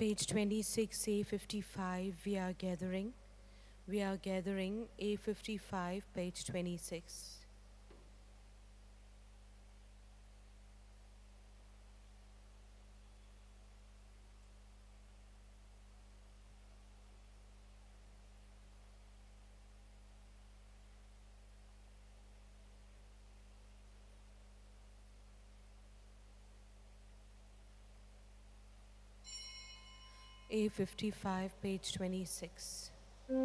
Page 26, A55, we are gathering. We are gathering A55, page 26. A55, page 26. We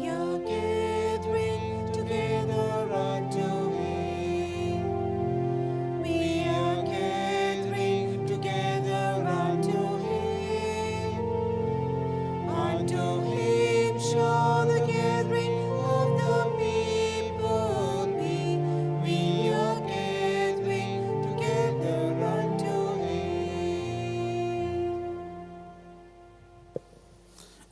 are gathering together unto Him. We are gathering together unto Him. Unto Him shall the gathering of the people be. We are gathering together unto Him.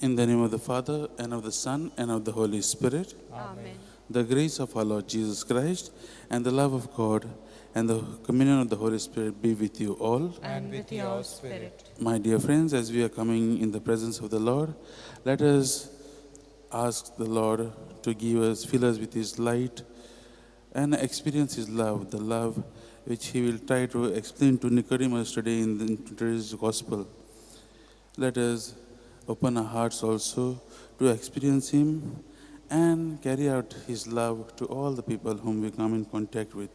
In the name of the Father, and of the Son, and of the Holy Spirit, Amen. the grace of our Lord Jesus Christ, and the love of God, and the communion of the Holy Spirit be with you all. And with your spirit. My dear friends, as we are coming in the presence of the Lord, let us ask the Lord to fill us with His light, and experience His love, the love which He will try to explain to Nicodemus today in today's Gospel. Let us open our hearts also to experience Him and carry out His love to all the people whom we come in contact with.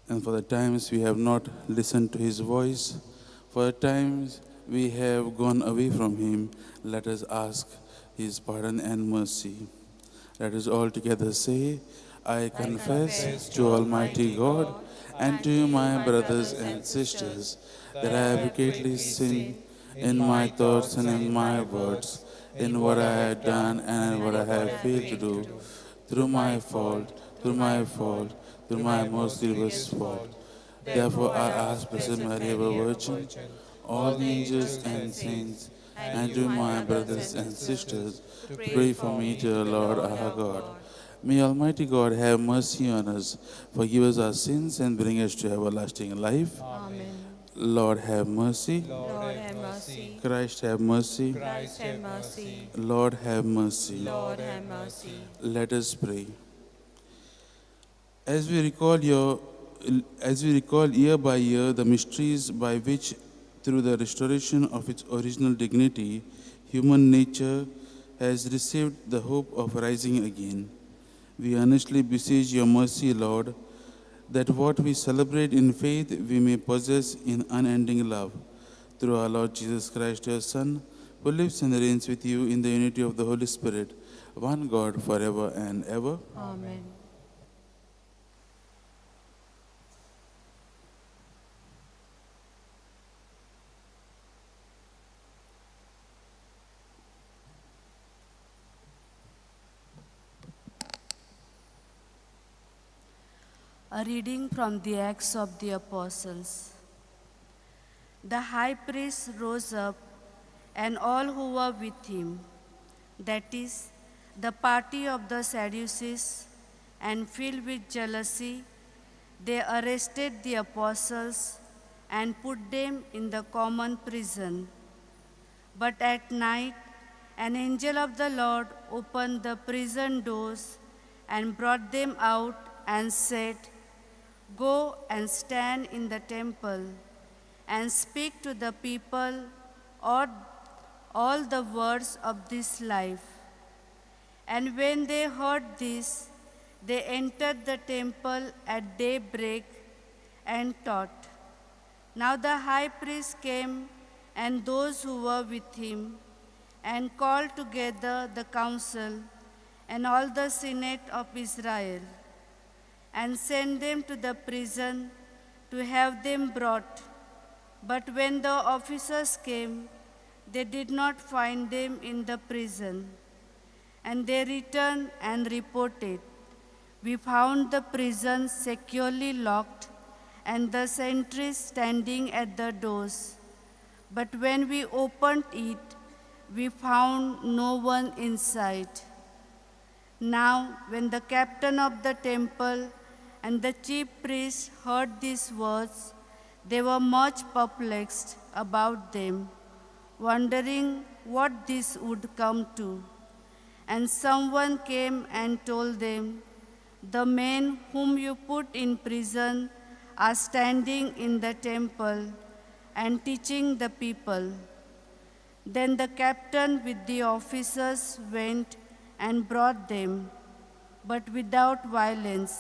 And for the times we have not listened to His voice, for the times we have gone away from Him, let us ask His pardon and mercy. Let us all together say, I confess to Almighty God and to you, my brothers and sisters, that I have repeatedly sinned in my thoughts and in my words, in what I have done and in what I have failed to do, through my fault, through my most grievous fault. Therefore I ask Blessed Mary, ever Virgin, all the angels and saints, and to my brothers and sisters, to pray for me to the Lord our God. May Almighty God have mercy on us, forgive us our sins, and bring us to everlasting life. Amen. Lord have mercy. Lord have mercy. Christ have mercy. Christ have mercy. Lord have mercy. Lord have mercy. Let us pray. As we recall year by year the mysteries by which, through the restoration of its original dignity, human nature has received the hope of rising again, we earnestly beseech your mercy, Lord, that what we celebrate in faith we may possess in unending love. Through our Lord Jesus Christ, your Son, who lives and reigns with you in the unity of the Holy Spirit, one God, forever and ever. Amen. A reading from the Acts of the Apostles. The high priest rose up, and all who were with him, that is, the party of the Sadducees, and filled with jealousy, they arrested the apostles and put them in the common prison. But at night, an angel of the Lord opened the prison doors and brought them out and said, Go and stand in the temple and speak to the people all the words of this life. And when they heard this, they entered the temple at daybreak and taught. Now the high priest came and those who were with him, and called together the council and all the senate of Israel, and sent them to the prison to have them brought. But when the officers came, they did not find them in the prison. And they returned and reported, We found the prison securely locked and the sentries standing at the doors. But when we opened it, we found no one inside. Now, when the captain of the temple And the chief priests heard these words. They were much perplexed about them, wondering what this would come to. And someone came and told them, "The men whom you put in prison are standing in the temple and teaching the people." Then the captain with the officers went and brought them, but without violence,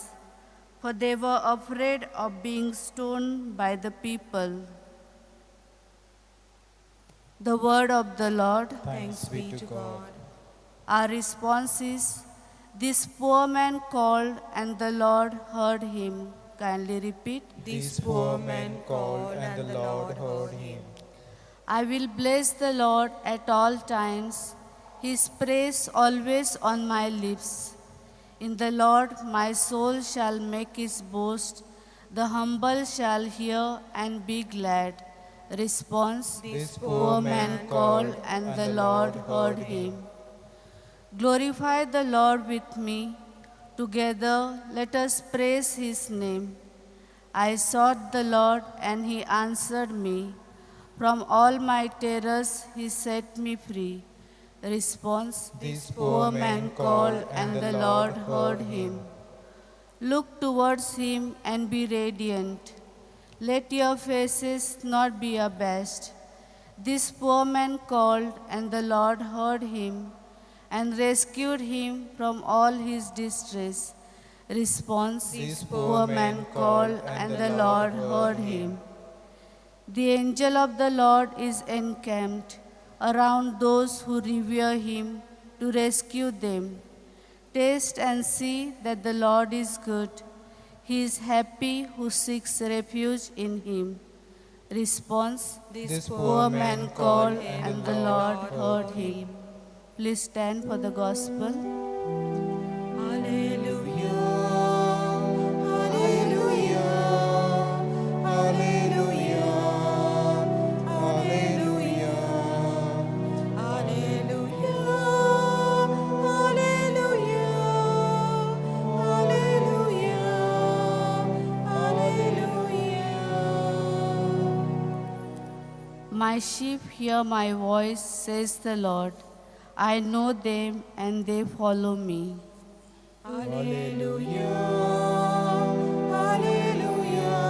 for they were afraid of being stoned by the people. The word of the Lord. Thanks be to God. Our response is, "This poor man called and the Lord heard him." Kindly repeat. This poor man called and the Lord heard him. I will bless the Lord at all times, his praise always on my lips. In the Lord my soul shall make its boast, the humble shall hear and be glad. Response. This Poor man called and the Lord heard him. Glorify the Lord with me. Together let us praise his name. I sought the Lord and he answered me. From all my terrors he set me free. Response. This Poor man called and the Lord heard him. Look towards him and be radiant. Let your faces not be abashed. This poor man called and the Lord heard him and rescued him from all his distress. Response. This Poor man called and the Lord heard him. The angel of the Lord is encamped around those who revere him to rescue them. Taste and see that the Lord is good. He is happy who seeks refuge in him. Response. This Poor man called and the Lord heard him. Please stand for the gospel. Hallelujah, hallelujah, hallelujah, hallelujah, hallelujah, hallelujah, hallelujah, hallelujah. My sheep hear my voice, says the Lord. I know them and they follow me. Hallelujah, hallelujah,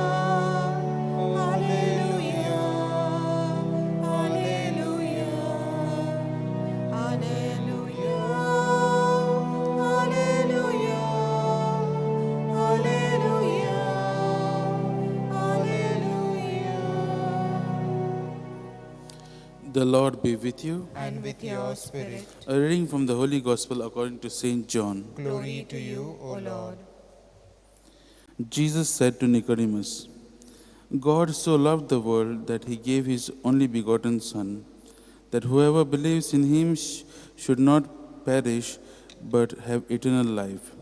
hallelujah, hallelujah, hallelujah, hallelujah, hallelujah, hallelujah. The Lord be with you. And with your spirit. A reading from the Holy Gospel according to St. John. Glory to you, O Lord. Jesus said to Nicodemus, God so loved the world that he gave his only begotten Son, that whoever believes in him should not perish but have eternal life.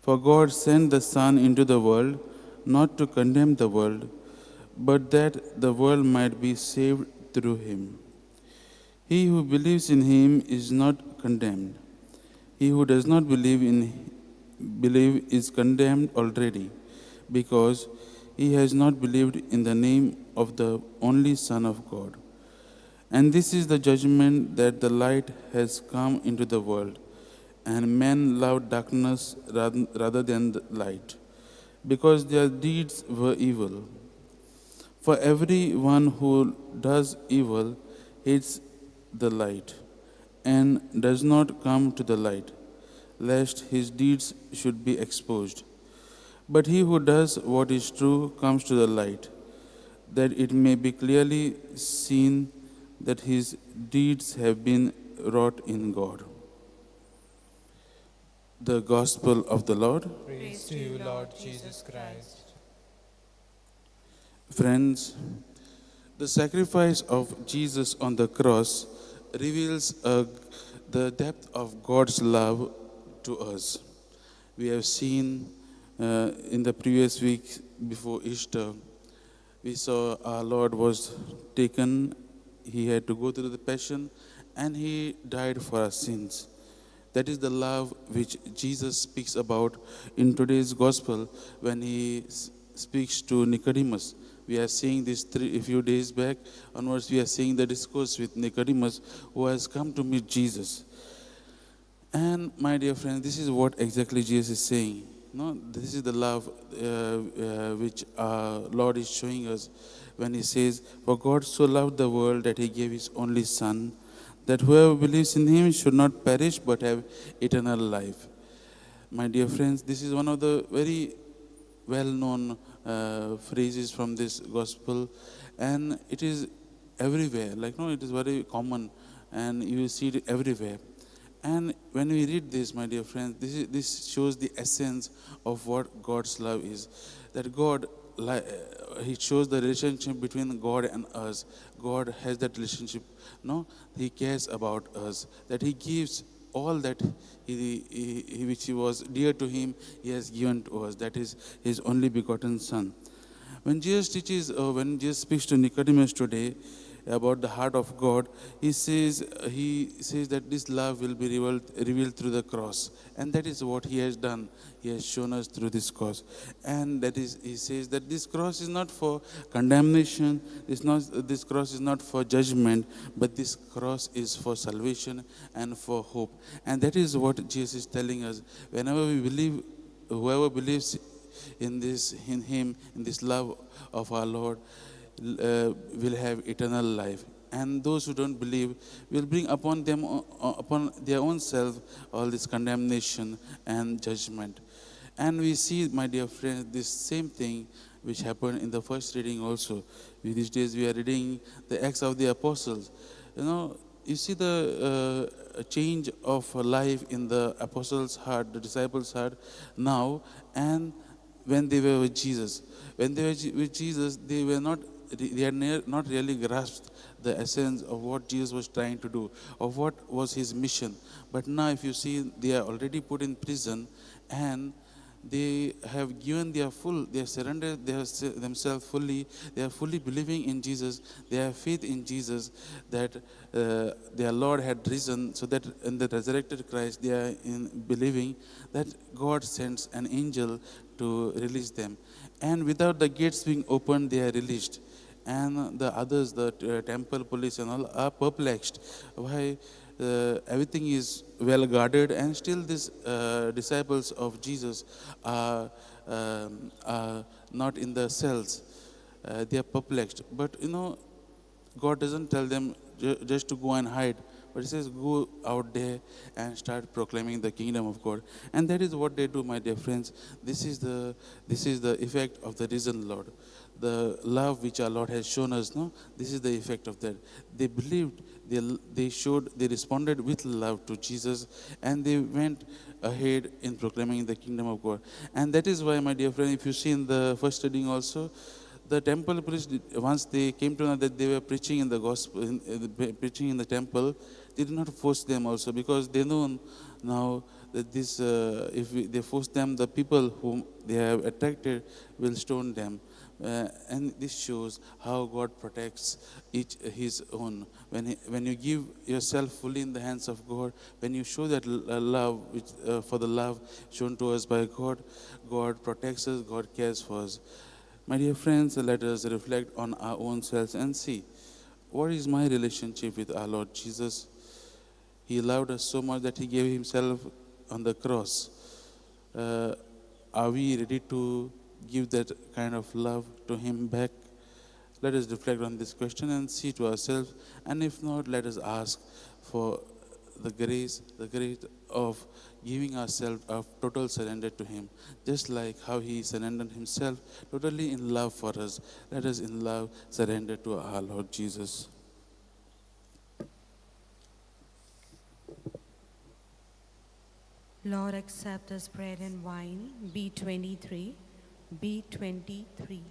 For God sent the Son into the world not to condemn the world, but that the world might be saved through him. He who believes in him is not condemned. He who does not believe is condemned already, because he has not believed in the name of the only Son of God. And this is the judgment, that the light has come into the world, and men loved darkness rather than the light, because their deeds were evil. For everyone who does evil hates the light, and does not come to the light, lest his deeds should be exposed. But he who does what is true comes to the light, that it may be clearly seen that his deeds have been wrought in God. The Gospel of the Lord. Praise to you, Lord Jesus Christ. Friends, the sacrifice of Jesus on the cross reveals the depth of God's love to us. We have seen in the previous week before Easter, we saw our Lord was taken, he had to go through the passion, and he died for our sins. That is the love which Jesus speaks about in today's gospel when he speaks to Nicodemus. We are seeing this a few days back onwards, we are seeing the discourse with Nicodemus who has come to meet Jesus. And my dear friends, this is what exactly Jesus is saying. No, this is the love which our Lord is showing us when he says, "For God so loved the world that he gave his only Son, that whoever believes in him should not perish but have eternal life." My dear friends, this is one of the very well-known phrases from this gospel, and it is everywhere. It is very common, and you will see it everywhere. And when we read this, my dear friends, this shows the essence of what God's love is. That God, He shows the relationship between God and us. God has that relationship. No, He cares about us. That He gives all that which was dear to Him, He has given to us. That is His only begotten Son. When Jesus speaks to Nicodemus today about the heart of God, he says that this love will be revealed through the cross, and that is what he has done. He has shown us through this cross, and that is, he says that this cross is not for condemnation. This cross is not for judgment, but this cross is for salvation and for hope. And that is what Jesus is telling us. Whenever we believe, whoever believes in Him, in this love of our Lord, will have eternal life. And those who don't believe will bring upon their own self all this condemnation and judgment. And we see, my dear friends, this same thing which happened in the first reading also. These days we are reading the Acts of the Apostles. You see the change of life in the apostles' heart, the disciples' heart now, and when they were with Jesus. When they were with Jesus, they had not really grasped the essence of what Jesus was trying to do, of what was his mission. But now if you see, they are already put in prison, and they have given they have surrendered themselves fully. They are fully believing in Jesus. They have faith in Jesus that their Lord had risen, so that in the resurrected Christ they are believing that God sends an angel to release them. And without the gates being opened, they are released. And the others, the temple police and all, are perplexed. Why everything is well guarded, and still these disciples of Jesus are not in the cells. They are perplexed. But God doesn't tell them just to go and hide, but He says, go out there and start proclaiming the kingdom of God. And that is what they do, my dear friends. This is the effect of the risen Lord. The love which our Lord has shown us, this is the effect of that. They believed, they responded with love to Jesus, and they went ahead in proclaiming the kingdom of God. And that is why, my dear friend, if you see in the first reading also, the temple priests, once they came to know that they were preaching in the gospel, preaching in the temple, they did not force them also, because they know now that this, they force them, the people whom they have attracted will stone them. And this shows how God protects His own. When you give yourself fully in the hands of God, when you show that love, for the love shown to us by God, God protects us, God cares for us. My dear friends, let us reflect on our own selves and see, what is my relationship with our Lord Jesus? He loved us so much that He gave Himself on the cross. Are we ready to give that kind of love to Him back? Let us reflect on this question and see to ourselves. And if not, let us ask for the grace of giving ourselves a total surrender to Him. Just like how He surrendered Himself totally in love for us, let us in love surrender to our Lord Jesus. Lord, accept this bread and wine, B23. B23.